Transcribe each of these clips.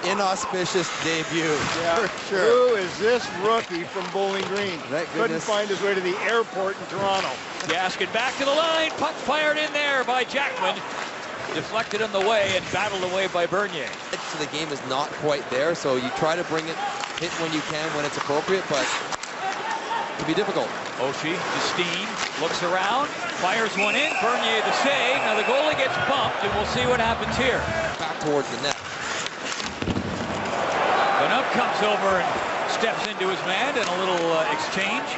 inauspicious debut. Yeah, for sure. Who is this rookie from Bowling Green? goodness. Couldn't find his way to the airport in Toronto. Gaskin back to the line. Puck fired in there by Jackman. Deflected in the way and battled away by Bernier. So the game is not quite there, so you try to bring it, hit when you can, when it's appropriate, but it can be difficult. Oshie to Steen, looks around, fires one in. Bernier the save. Now the goalie gets bumped, and we'll see what happens here. Back towards the net. Vanuk comes over and steps into his man and a little exchange.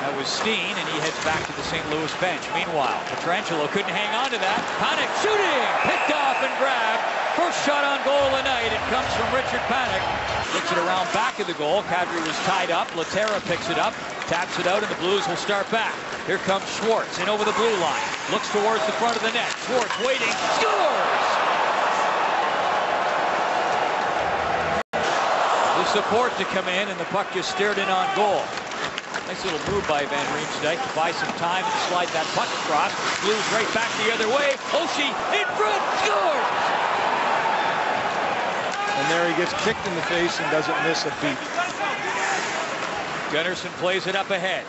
That was Steen, and he heads back to the St. Louis bench. Meanwhile, Pietrangelo couldn't hang on to that. Panik shooting! Picked off and grabbed. First shot on goal of the night. It comes from Richard Panik. Looks it around back of the goal. Kadri was tied up. Laterra picks it up. Taps it out, and the Blues will start back. Here comes Schwartz in over the blue line. Looks towards the front of the net. Schwartz waiting. Scores! The support to come in, and the puck just steered in on goal. Nice little move by Van Riemsdyk to buy some time and slide that puck across. Blues right back the other way. Oshie in front, scores! And there he gets kicked in the face and doesn't miss a beat. Gunnarsson plays it up ahead.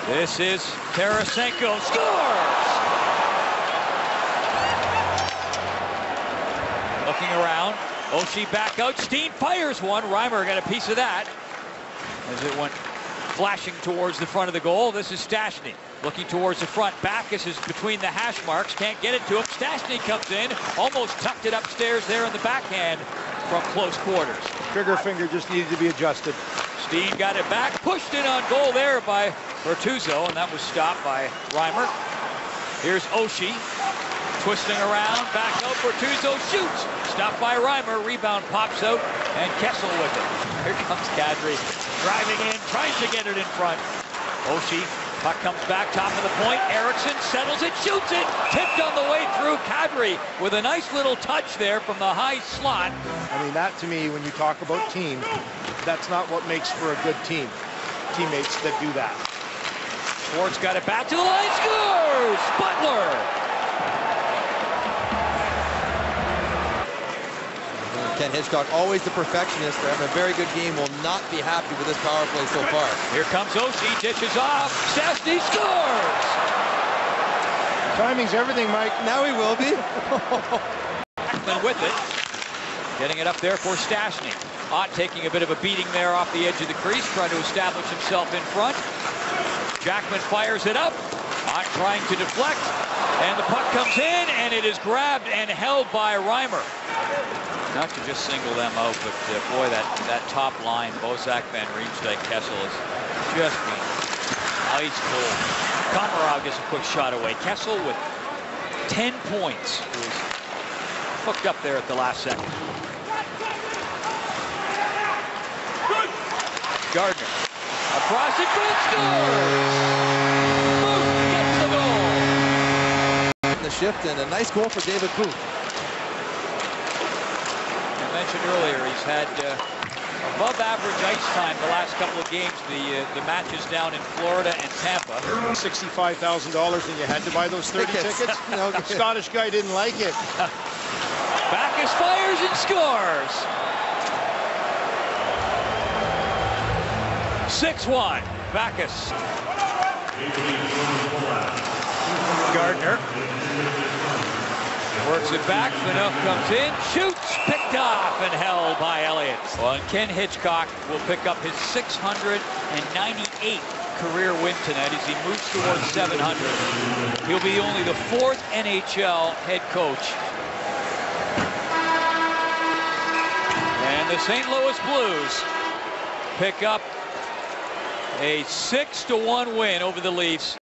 This is Tarasenko, scores! Looking around, Oshie back out. Steen fires one. Reimer got a piece of that as it went flashing towards the front of the goal. This is Stastny looking towards the front. Backes is between the hash marks. Can't get it to him. Stastny comes in. Almost tucked it upstairs there in the backhand from close quarters. Trigger finger just needed to be adjusted. Steen got it back. Pushed in on goal there by Bertuzzo, and that was stopped by Reimer. Here's Oshie. Twisting around. Back out. Bertuzzo shoots. Stopped by Reimer. Rebound pops out. And Kessel with it. Here comes Kadri. Driving in, tries to get it in front. Oshie, puck comes back, top of the point. Eriksson settles it, shoots it. Tipped on the way through. Kadri with a nice little touch there from the high slot. I mean, that to me, when you talk about team, that's not what makes for a good team. Teammates that do that. Schwartz got it back to the line, scores! Butler! Ken Hitchcock, always the perfectionist, having a very good game, will not be happy with this power play so far. Here comes Oshie, dishes off. Stastny scores! Timing's everything, Mike. Now he will be. Jackman with it. Getting it up there for Stastny. Ott taking a bit of a beating there off the edge of the crease, trying to establish himself in front. Jackman fires it up. Ott trying to deflect. And the puck comes in, and it is grabbed and held by Reimer. Not to just single them out, but boy, that top line, Bozak, Van Riemsdyk, Kessel is just been ice cold. Komarov gets a quick shot away. Kessel with 10 points was hooked up there at the last second. Gardner across it, Booth scores! Booth gets the goal! The shift and a nice goal for David Booth. Mentioned earlier, he's had above average ice time the last couple of games. The matches down in Florida and Tampa. $65,000 and you had to buy those 30 tickets? No, the Scottish guy didn't like it. Backes fires and scores. 6-1. Backes. Gardner. Works it back, Vanuk comes in, shoots, picked off and held by Elliott. Well, and Ken Hitchcock will pick up his 698th career win tonight as he moves towards 700. He'll be only the 4th NHL head coach. And the St. Louis Blues pick up a 6-1 win over the Leafs.